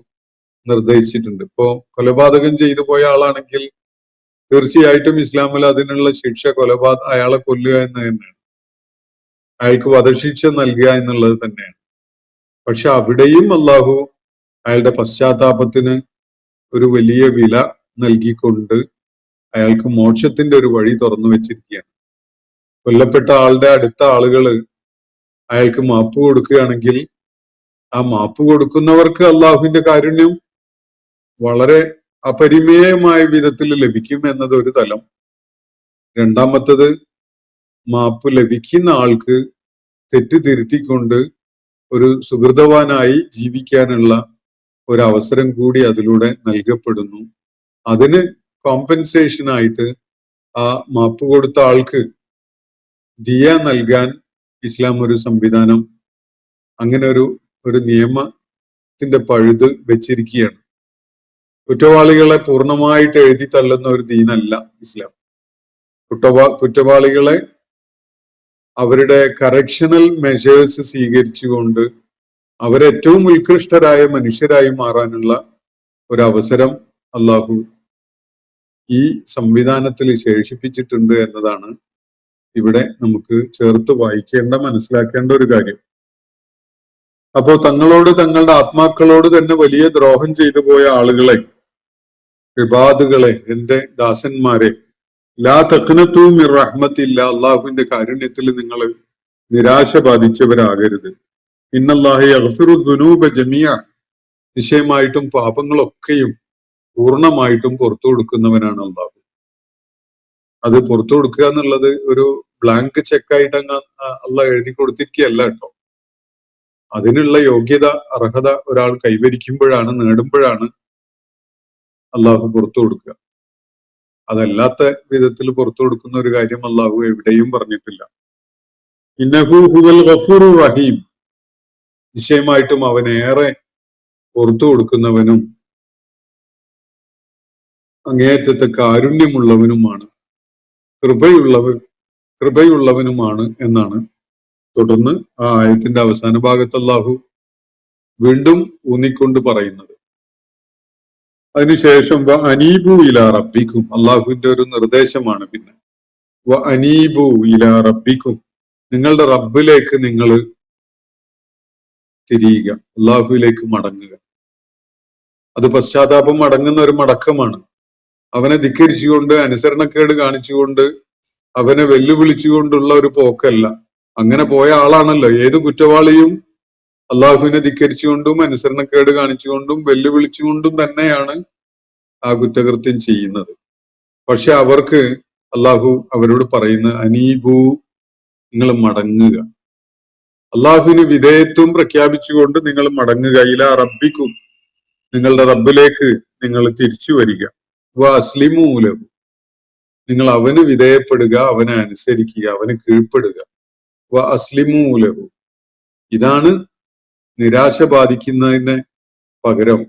നിർദ്ദേശിച്ചിട്ടുണ്ട്. ഇപ്പോ കൊലപാതകം ചെയ്തു പോയ ആളാണെങ്കിൽ തീർച്ചയായിട്ടും ഇസ്ലാമിൽ അതിനുള്ള ശിക്ഷ അയാളെ കൊല്ലുക എന്ന് തന്നെയാണ്, അയാൾക്ക് വധശിക്ഷ നൽകുക എന്നുള്ളത് തന്നെയാണ്. പക്ഷെ അവിടെയും അള്ളാഹു അയാളുടെ പശ്ചാത്താപത്തിന് ഒരു വലിയ വില നൽകിക്കൊണ്ട് അയാൾക്ക് മോക്ഷത്തിന്റെ ഒരു വഴി തുറന്നു വെച്ചിരിക്കുകയാണ്. കൊല്ലപ്പെട്ട ആളുടെ അടുത്ത ആളുകള് അയാൾക്ക് മാപ്പ് കൊടുക്കുകയാണെങ്കിൽ ആ മാപ്പ് കൊടുക്കുന്നവർക്ക് അള്ളാഹുവിന്റെ കാരുണ്യം വളരെ അപരിമേയമായ വിധത്തിൽ ലഭിക്കും എന്നത് ഒരു തലം. രണ്ടാമത്തത്, മാപ്പ് ലഭിക്കുന്ന ആൾക്ക് തെറ്റ് തിരുത്തിക്കൊണ്ട് ഒരു സുഹൃതവാനായി ജീവിക്കാനുള്ള ഒരു അവസരം കൂടി അതിലൂടെ നൽകപ്പെടുന്നു. അതിന് കോമ്പൻസേഷൻ ആയിട്ട് ആ മാപ്പ് കൊടുത്ത ആൾക്ക് ദിയ നൽകാൻ ഇസ്ലാം ഒരു സംവിധാനം, അങ്ങനെ ഒരു നിയമത്തിന്റെ പഴുത് വെച്ചിരിക്കുകയാണ്. കുറ്റവാളികളെ പൂർണ്ണമായിട്ട് എഴുതി തള്ളുന്ന ഒരു ദീനല്ല ഇസ്ലാം. കുറ്റവാളികളെ അവരുടെ കറക്ഷണൽ മെഷേഴ്സ് സ്വീകരിച്ചുകൊണ്ട് അവരേറ്റവും ഉത്കൃഷ്ടരായ മനുഷ്യരായി മാറാനുള്ള ഒരു അവസരം അള്ളാഹു ഈ സംവിധാനത്തിൽ ശേഷിപ്പിച്ചിട്ടുണ്ട് എന്നതാണ് ഇവിടെ നമുക്ക് ചേർത്ത് വായിക്കേണ്ട, മനസ്സിലാക്കേണ്ട ഒരു കാര്യം. അപ്പോ തങ്ങളുടെ ആത്മാക്കളോട് തന്നെ വലിയ ദ്രോഹം ചെയ്തു പോയ ആളുകളെ, ഇബാദുകളെ, എന്റെ ദാസന്മാരെ, ലാ തഖ്നതു മിർ റഹ്മത്തില്ല, അള്ളാഹുവിന്റെ കാരുണ്യത്തിൽ നിങ്ങൾ നിരാശ ബാധിച്ചവരാകരുത്. ഇന്നല്ലാഹി യഗ്ഫിറു ദുനൂബ ജമീഅ, നിശ്ചയമായിട്ടും പാപങ്ങളൊക്കെയും പൂർണ്ണമായിട്ടും പുറത്തു കൊടുക്കുന്നവനാണ് അള്ളാഹു. അത് പുറത്തു കൊടുക്കുക എന്നുള്ളത് ഒരു ബ്ലാങ്ക് ചെക്കായിട്ട് അങ്ങ് അള്ളാഹ് എഴുതി കൊടുത്തിരിക്കുകയല്ല കേട്ടോ. അതിനുള്ള യോഗ്യത, അർഹത ഒരാൾ കൈവരിക്കുമ്പോഴാണ്, നേടുമ്പോഴാണ് അള്ളാഹു പുറത്തു കൊടുക്കുക. അതല്ലാത്ത വിധത്തിൽ പുറത്തു കൊടുക്കുന്ന ഒരു കാര്യം അള്ളാഹു എവിടെയും പറഞ്ഞിട്ടില്ല. ഇന്നഹു ഹുവൽ ഗഫൂറുർ റഹീം, നിശ്ചയമായിട്ടും അവനേറെ പുറത്തു കൊടുക്കുന്നവനും അങ്ങേയറ്റത്തെ കാരുണ്യമുള്ളവനുമാണ്, കൃപയുള്ളവനുമാണ് എന്നാണ് തുടർന്ന് ആ ആയത്തിന്റെ അവസാന ഭാഗത്ത് അള്ളാഹു വീണ്ടും ഊന്നിക്കൊണ്ട് പറയുന്നത്. അതിനുശേഷം വ അനീബു ഇലാ റബ്ബിക്കും, അള്ളാഹുവിന്റെ ഒരു നിർദ്ദേശമാണ്. പിന്നെ വ അനീബു ഇലാ റബ്ബിക്കും, നിങ്ങളുടെ റബ്ബിലേക്ക് നിങ്ങൾ തിരിയുക, അള്ളാഹുവിലേക്ക് മടങ്ങുക. അത് പശ്ചാത്താപം അടങ്ങുന്ന ഒരു മടക്കമാണ്. അവനെ ധിക്കരിച്ചുകൊണ്ട്, അനുസരണക്കേട് കാണിച്ചുകൊണ്ട്, അവനെ വെല്ലുവിളിച്ചുകൊണ്ടുള്ള ഒരു പോക്കല്ല. അങ്ങനെ പോയ ആളാണല്ലോ ഏത് കുറ്റവാളിയും. അള്ളാഹുവിനെ ധിക്കരിച്ചുകൊണ്ടും അനുസരണക്കേട് കാണിച്ചുകൊണ്ടും വെല്ലുവിളിച്ചുകൊണ്ടും തന്നെയാണ് ആ കുറ്റകൃത്യം ചെയ്യുന്നത്. പക്ഷെ അവർക്ക് അള്ളാഹു അവരോട് പറയുന്ന അനീബു, നിങ്ങൾ മടങ്ങുക, അള്ളാഹുവിന് വിധേയത്വം പ്രഖ്യാപിച്ചുകൊണ്ട് നിങ്ങൾ മടങ്ങുക. ഇലാ റബ്ബിക്കും, നിങ്ങളുടെ റബ്ബിലേക്ക് നിങ്ങൾ തിരിച്ചു വരിക. വ അസ്ലിമൂ ലഹു, നിങ്ങൾ അവന് വിധേയപ്പെടുക, അവനെ അനുസരിക്കുക, അവന് കീഴ്പ്പെടുക. വ അസ്ലിമൂ ലഹു, ഇതാണ് നിരാശ ബാധിക്കുന്നതിന് പകരം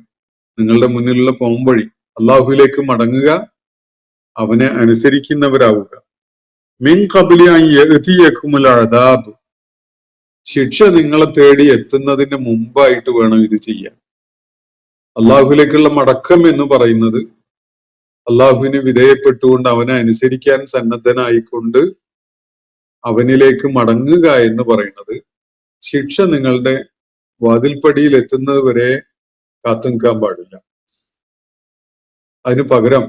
നിങ്ങളുടെ മുന്നിലുള്ള പോംവഴി. അള്ളാഹുവിലേക്ക് മടങ്ങുക, അവനെ അനുസരിക്കുന്നവരാവുക. മിൻ ഖബ്ലി അൻ യഅതിയകുമുൽ അദാബ്, ശിക്ഷ നിങ്ങളെ തേടി എത്തുന്നതിന് മുമ്പായിട്ട് വേണം ഇത് ചെയ്യാൻ. അള്ളാഹുവിലേക്കുള്ള മടക്കം എന്ന് പറയുന്നത് അള്ളാഹുവിന് വിധേയപ്പെട്ടുകൊണ്ട് അവനെ അനുസരിക്കാൻ സന്നദ്ധനായിക്കൊണ്ട് അവനിലേക്ക് മടങ്ങുക എന്ന് പറയുന്നത് ശിക്ഷ നിങ്ങളുടെ വാതിൽപ്പടിയിൽ എത്തുന്നത് വരെ കാത്തു നിൽക്കാൻ പാടില്ല. അതിനു പകരം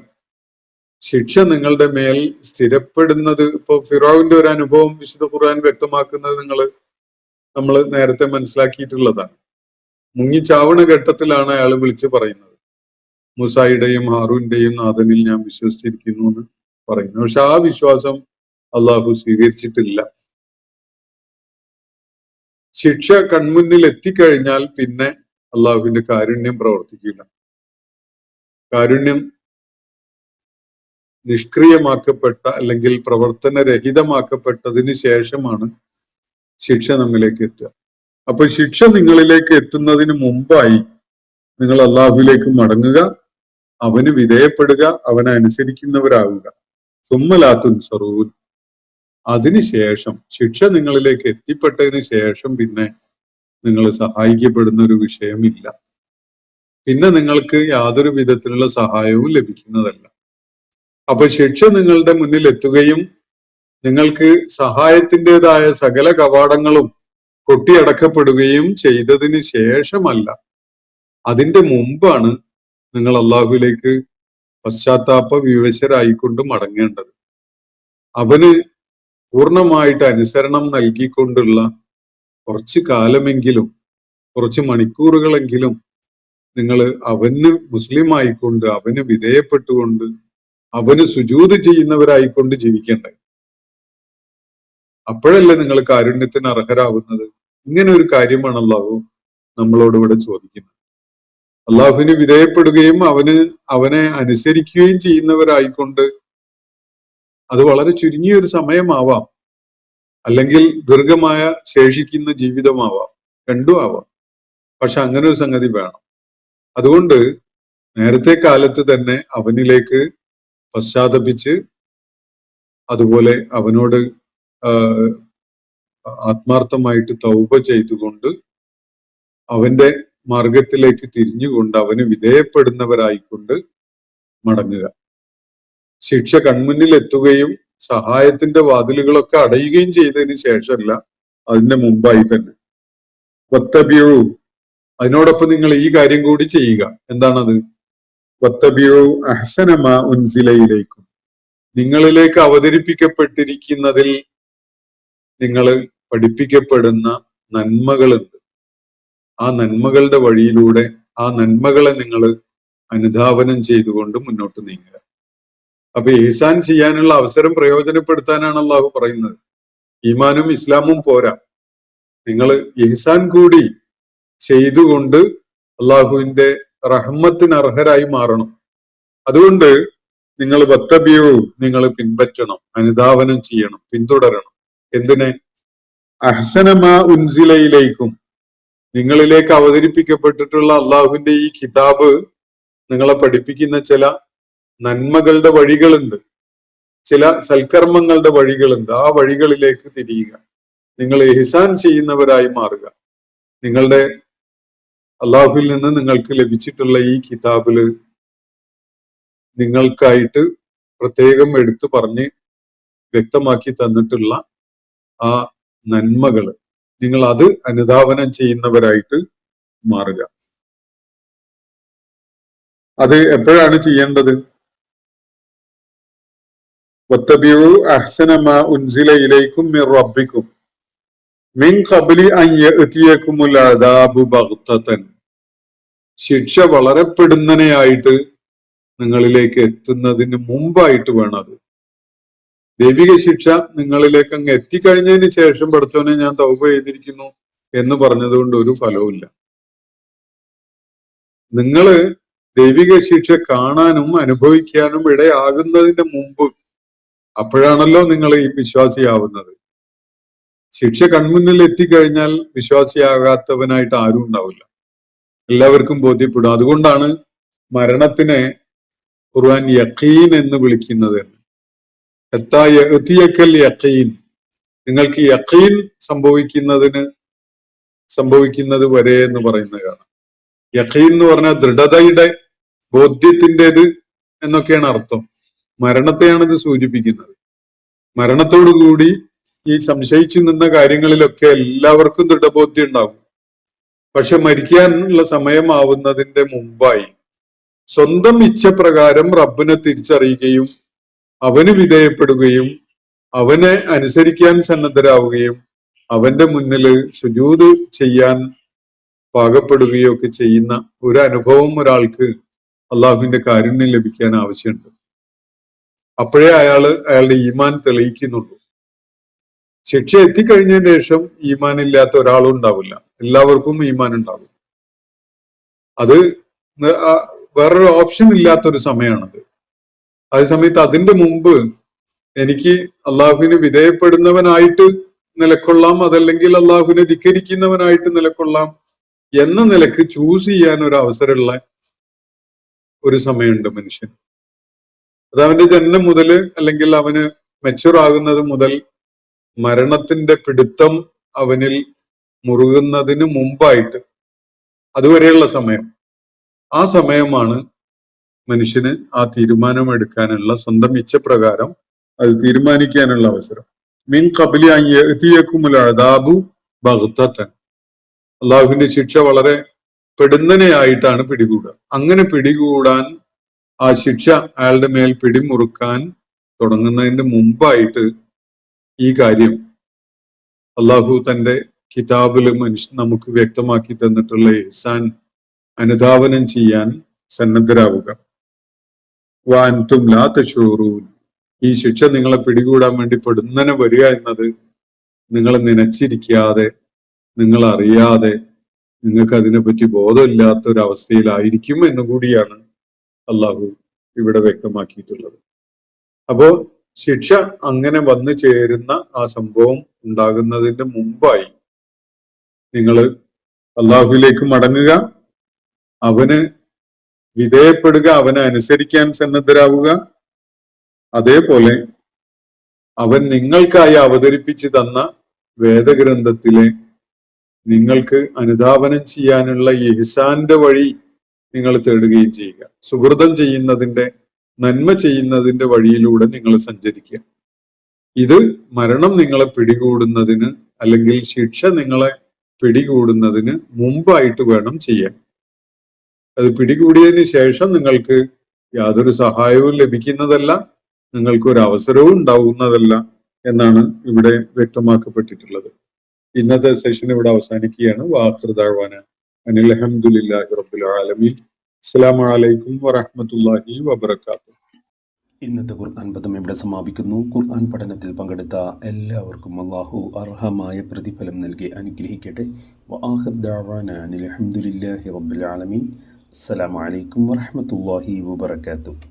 ശിക്ഷ നിങ്ങളുടെ മേൽ സ്ഥിരപ്പെടുന്നത്, ഇപ്പൊ ഫിറോവിന്റെ ഒരു അനുഭവം വിശുദ്ധ ഖുർആൻ വ്യക്തമാക്കുന്നത് നിങ്ങൾ നമ്മൾ നേരത്തെ മനസ്സിലാക്കിയിട്ടുള്ളതാണ്. മുങ്ങിച്ചാവണ ഘട്ടത്തിലാണ് അയാൾ വിളിച്ച് പറയുന്നത്, മൂസായുടെയും ഹാറൂന്റെയും നാഥനിൽ ഞാൻ വിശ്വസിച്ചിരിക്കുന്നു എന്ന് പറയുന്നു. പക്ഷെ ആ വിശ്വാസം അള്ളാഹു സ്വീകരിച്ചിട്ടില്ല. ശിക്ഷ കൺമുന്നിൽ എത്തിക്കഴിഞ്ഞാൽ പിന്നെ അള്ളാഹുവിന്റെ കാരുണ്യം പ്രവർത്തിക്കില്ല. കാരുണ്യം നിഷ്ക്രിയമാക്കപ്പെട്ട അല്ലെങ്കിൽ പ്രവർത്തനരഹിതമാക്കപ്പെട്ടതിന് ശേഷമാണ് ശിക്ഷ നമ്മിലേക്ക് എത്തുക. അപ്പൊ ശിക്ഷ നിങ്ങളിലേക്ക് എത്തുന്നതിന് മുമ്പായി നിങ്ങൾ അള്ളാഹുവിലേക്ക് മടങ്ങുക, അവന് വിധേയപ്പെടുക, അവനെ അനുസരിക്കുന്നവരാകുക. സുമ്മലാത്തുൻ സറൂൻ. അതിനുശേഷം ശിക്ഷ നിങ്ങളിലേക്ക് എത്തിപ്പെട്ടതിന് ശേഷം പിന്നെ നിങ്ങൾ സഹായിക്കപ്പെടുന്ന ഒരു വിഷയമില്ല. പിന്നെ നിങ്ങൾക്ക് യാതൊരു വിധത്തിലുള്ള സഹായവും ലഭിക്കുന്നതല്ല. അപ്പൊ ശിക്ഷ നിങ്ങളുടെ മുന്നിൽ എത്തുകയും നിങ്ങൾക്ക് സഹായത്തിൻ്റെതായ സകല കവാടങ്ങളും കൊട്ടിയടക്കപ്പെടുകയും ചെയ്തതിന് ശേഷമല്ല, അതിന്റെ മുമ്പാണ് നിങ്ങൾ അള്ളാഹുവിലേക്ക് പശ്ചാത്താപ വിവശരായിക്കൊണ്ട് മടങ്ങേണ്ടത്. അവന് പൂർണ്ണമായിട്ട് അനുസരണം നൽകിക്കൊണ്ടുള്ള കുറച്ച് കാലമെങ്കിലും, കുറച്ച് മണിക്കൂറുകളെങ്കിലും നിങ്ങൾ അവന് മുസ്ലിം ആയിക്കൊണ്ട്, അവന് വിധേയപ്പെട്ടുകൊണ്ട്, അവന് സുജൂദ് ചെയ്യുന്നവരായിക്കൊണ്ട് ജീവിക്കേണ്ടത്. അപ്പോഴല്ലേ നിങ്ങൾ കാരുണ്യത്തിന് അർഹരാവുന്നത്. ഇങ്ങനെ ഒരു കാര്യമാണ് അള്ളാഹു നമ്മളോട് ഇവിടെ ചോദിക്കുന്നത്. അള്ളാഹുവിന് വിധേയപ്പെടുകയും അവനെ അനുസരിക്കുകയും ചെയ്യുന്നവരായിക്കൊണ്ട്, അത് വളരെ ചുരുങ്ങിയ ഒരു സമയമാവാം, അല്ലെങ്കിൽ ദീർഘമായ ശേഷിക്കുന്ന ജീവിതമാവാം, രണ്ടും ആവാം. പക്ഷെ അങ്ങനെ ഒരു സംഗതി വേണം. അതുകൊണ്ട് നേരത്തെ കാലത്ത് തന്നെ അവനിലേക്ക് പശ്ചാത്തപിച്ച്, അതുപോലെ അവനോട് ആത്മാർത്ഥമായിട്ട് തൗബ ചെയ്തുകൊണ്ട് അവന്റെ മാർഗത്തിലേക്ക് തിരിഞ്ഞുകൊണ്ട് അവന് വിധേയപ്പെടുന്നവരായിക്കൊണ്ട് മടങ്ങുക. ശിക്ഷ കൺമുന്നിൽ എത്തുകയും സഹായത്തിന്റെ വാതിലുകളൊക്കെ അടയുകയും ചെയ്തതിന് ശേഷമല്ല, അതിന്റെ മുമ്പായി തന്നെ. വത്തബിയു, അതിനോടൊപ്പം നിങ്ങൾ ഈ കാര്യം കൂടി ചെയ്യുക. എന്താണത്? വത്തബിയു അഹ്സനമാ ഉൻസിലയിലേക്കും, നിങ്ങളിലേക്ക് അവതരിപ്പിക്കപ്പെട്ടിരിക്കുന്നതിൽ നിങ്ങൾ പഠിപ്പിക്കപ്പെടുന്ന നന്മകളുണ്ട്. ആ നന്മകളുടെ വഴിയിലൂടെ ആ നന്മകളെ നിങ്ങൾ അനുധാവനം ചെയ്തുകൊണ്ട് മുന്നോട്ട് നീങ്ങുക. അപ്പൊ ihsan ചെയ്യാനുള്ള അവസരം പ്രയോജനപ്പെടുത്താനാണ് അള്ളാഹു പറയുന്നത്. ഈമാനും ഇസ്ലാമും പോരാ, നിങ്ങൾ ihsan കൂടി ചെയ്തുകൊണ്ട് അള്ളാഹുവിന്റെ റഹ്മത്തിന് അർഹരായി മാറണം. അതുകൊണ്ട് നിങ്ങൾ വത്തബിയു, നിങ്ങൾ പിൻപറ്റണം, അനുധാവനം ചെയ്യണം, പിന്തുടരണം. എന്തിനെ? അഹ്സനമാ ഉൻസിലയിലേക്കും, നിങ്ങളിലേക്ക് അവതരിപ്പിക്കപ്പെട്ടിട്ടുള്ള അള്ളാഹുവിന്റെ ഈ കിതാബ് നിങ്ങളെ പഠിപ്പിക്കുന്ന ചില നന്മകളുടെ വഴികളുണ്ട്, ചില സൽക്കർമ്മങ്ങളുടെ വഴികളുണ്ട്. ആ വഴികളിലേക്ക് തിരിയുക, നിങ്ങൾ ihsan ചെയ്യുന്നവരായി മാറുക. നിങ്ങളുടെ അള്ളാഹുവിൽ നിന്ന് നിങ്ങൾക്ക് ലഭിച്ചിട്ടുള്ള ഈ കിതാബില് നിങ്ങൾക്കായിട്ട് പ്രത്യേകം എടുത്തു പറഞ്ഞ് വ്യക്തമാക്കി തന്നിട്ടുള്ള ആ നന്മകൾ നിങ്ങൾ അത് അനുധാവനം ചെയ്യുന്നവരായിട്ട് മാറുക. അത് എപ്പോഴാണ് ചെയ്യേണ്ടത്? വത്തബിഉ അഹ്സന മാ ഉൻസില ഇലൈക്കും മിർ റബ്ബിക്കും മിൻ ഖബ്ലി അൻ യഅതിയകുമുൽ അദാബു ബഗ്തതൻ. ശിക്ഷ വളരെ പെടുന്നനെയായിട്ട് നിങ്ങളിലേക്ക് എത്തുന്നതിന് മുമ്പായിട്ട് വേണം അത്. ദൈവിക ശിക്ഷ നിങ്ങളിലേക്ക് അങ്ങ് എത്തിക്കഴിഞ്ഞതിന് ശേഷം പഠിച്ചോനെ ഞാൻ തൗബ ചെയ്തിരിക്കുന്നു എന്ന് പറഞ്ഞതുകൊണ്ട് ഒരു ഫലവുമില്ല. നിങ്ങള് ദൈവിക ശിക്ഷ കാണാനും അനുഭവിക്കാനും ഇടയാകുന്നതിന് മുമ്പ്, അപ്പോഴാണല്ലോ നിങ്ങൾ ഈ വിശ്വാസിയാവുന്നത്. ശിക്ഷ കൺമുന്നിൽ എത്തിക്കഴിഞ്ഞാൽ വിശ്വാസിയാകാത്തവനായിട്ട് ആരും ഉണ്ടാവില്ല, എല്ലാവർക്കും ബോധ്യപ്പെടും. അതുകൊണ്ടാണ് മരണത്തിനെ ഖുർആൻ യഖീൻ എന്ന് വിളിക്കുന്നത്. ഹത്താ യഅതിയക്കൽ യഖീൻ, നിങ്ങൾക്ക് യഖീൻ സംഭവിക്കുന്നത് വരെ എന്ന് പറയുന്നതാണ്. യഖീൻ എന്ന് പറഞ്ഞാൽ ദൃഢതയുടെ, ബോധ്യത്തിൻ്റെത് എന്നൊക്കെയാണ് അർത്ഥം. മരണത്തെയാണ് ഇത് സൂചിപ്പിക്കുന്നത്. മരണത്തോടുകൂടി ഈ സംശയിച്ചു നിന്ന കാര്യങ്ങളിലൊക്കെ എല്ലാവർക്കും ദൃഢബോധ്യം ഉണ്ടാവും. പക്ഷെ മരിക്കാനുള്ള സമയമാവുന്നതിന്റെ മുമ്പായി സ്വന്തം ഇച്ഛപ്രകാരം റബ്ബിനെ തിരിച്ചറിയുകയും അവന് വിധേയപ്പെടുകയും അവനെ അനുസരിക്കാൻ സന്നദ്ധരാവുകയും അവന്റെ മുന്നില് സുജൂദ് ചെയ്യാൻ പാകപ്പെടുകയോ ഒക്കെ ചെയ്യുന്ന ഒരു അനുഭവം ഒരാൾക്ക് അള്ളാഹുവിന്റെ കാരുണ്യം ലഭിക്കാൻ ആവശ്യമുണ്ട്. അപ്പോഴേ അയാളുടെ ഈമാൻ തെളിയിക്കുന്നുള്ളൂ. ശിക്ഷ എത്തിക്കഴിഞ്ഞതിന് ശേഷം ഈമാൻ ഇല്ലാത്ത ഒരാളും ഉണ്ടാവില്ല. എല്ലാവർക്കും ഈമാൻ ഉണ്ടാവും. അത് വേറൊരു ഓപ്ഷൻ ഇല്ലാത്തൊരു സമയമാണത്. അതേസമയത്ത് അതിന്റെ മുമ്പ് എനിക്ക് അള്ളാഹുവിന് വിധേയപ്പെടുന്നവനായിട്ട് നിലക്കൊള്ളാം, അതല്ലെങ്കിൽ അള്ളാഹുവിനെ ധിക്കരിക്കുന്നവനായിട്ട് നിലക്കൊള്ളാം എന്ന നിലക്ക് ചൂസ് ചെയ്യാൻ ഒരു അവസരമുള്ള ഒരു സമയമുണ്ട് മനുഷ്യൻ. അത് അവന്റെ ജനനം മുതൽ അല്ലെങ്കിൽ അവന് മെച്യൂർ ആകുന്നത് മുതൽ മരണത്തിന്റെ പിടുത്തം അവനിൽ മുറുകുന്നതിന് മുമ്പായിട്ട് അതുവരെയുള്ള സമയം. ആ സമയമാണ് മനുഷ്യന് ആ തീരുമാനം എടുക്കാനുള്ള, സ്വന്തം ഇച്ഛപ്രകാരം അത് തീരുമാനിക്കാനുള്ള അവസരം. മിൻ ഖബ്ലി അൻ യഅതിയകുമുൽ അദാബു ബഗ്തതൻ. അള്ളാഹുവിന്റെ ശിക്ഷ വളരെ പെടുന്നനെയായിട്ടാണ് പിടികൂടുക. അങ്ങനെ പിടികൂടാൻ, ആ ശിക്ഷ അയാളുടെ മേൽ പിടിമുറുക്കാൻ തുടങ്ങുന്നതിന് മുമ്പായിട്ട് ഈ കാര്യം അള്ളാഹു തന്റെ കിതാബില് നമുക്ക് വ്യക്തമാക്കി തന്നിട്ടുള്ള ഇഹ്സാൻ അനുധാവനം ചെയ്യാൻ സന്നദ്ധരാവുക. വഅൻതും ലാ തശൂറൂൻ. ഈ ശിക്ഷ നിങ്ങളെ പിടികൂടാൻ വേണ്ടി പെടുന്നനെ വരിക എന്നത് നിങ്ങളെ നനച്ചിരിക്കാതെ, നിങ്ങൾ അറിയാതെ, നിങ്ങൾക്ക് അതിനെപ്പറ്റി ബോധമില്ലാത്ത ഒരു അവസ്ഥയിലായിരിക്കും എന്നുകൂടിയാണ് അള്ളാഹു ഇവിടെ വ്യക്തമാക്കിയിട്ടുള്ളത്. അപ്പോ ശിക്ഷ അങ്ങനെ വന്നു ചേരുന്ന ആ സംഭവം ഉണ്ടാകുന്നതിന്റെ മുമ്പായി നിങ്ങൾ അള്ളാഹുവിലേക്ക് മടങ്ങുക, അവന് വിധേയപ്പെടുക, അവനെ അനുസരിക്കാൻ സന്നദ്ധരാവുക. അതേപോലെ അവൻ നിങ്ങൾക്കായി അവതരിപ്പിച്ചു തന്ന വേദഗ്രന്ഥത്തിലെ നിങ്ങൾക്ക് അനുധാവനം ചെയ്യാനുള്ള ഇഹ്സാന്റെ വഴി നിങ്ങൾ തേടുകയും ചെയ്യുക. സുഹൃതം ചെയ്യുന്നതിന്റെ, നന്മ ചെയ്യുന്നതിന്റെ വഴിയിലൂടെ നിങ്ങൾ സഞ്ചരിക്കുക. ഇത് മരണം നിങ്ങളെ പിടികൂടുന്നതിന് അല്ലെങ്കിൽ ശിക്ഷ നിങ്ങളെ പിടികൂടുന്നതിന് മുമ്പായിട്ട് വേണം ചെയ്യാൻ. അത് പിടികൂടിയതിന് ശേഷം നിങ്ങൾക്ക് യാതൊരു സഹായവും ലഭിക്കുന്നതല്ല, നിങ്ങൾക്ക് ഒരു അവസരവും ഉണ്ടാവുന്നതല്ല എന്നാണ് ഇവിടെ വ്യക്തമാക്കപ്പെട്ടിട്ടുള്ളത്. ഇന്നത്തെ സെഷൻ ഇവിടെ അവസാനിക്കുകയാണ്. വാഖിറു ദഅ്വാന അനിൽ ഹംദുലില്ലാഹി റബ്ബിൽ ആലമീൻ. അസ്സലാമു അലൈക്കും വറഹ്മത്തുള്ളാഹി വബറകാതുഹു. ഇന്നത്തെ ഖുർആൻ പദം ഇവിടെ സമാപിക്കുന്നു. ഖുർആൻ പഠനത്തിൽ പങ്കെടുത്ത എല്ലാവർക്കും അല്ലാഹു അർഹമായ പ്രതിഫലം നൽകി അനുഗ്രഹിക്കട്ടെ. വആഖിറു ദഅ്വാന അനിൽ ഹംദുലില്ലാഹി റബ്ബിൽ ആലമീൻ. അസ്സലാമു അലൈക്കും വറഹ്മത്തുള്ളാഹി വബറകാതുഹു.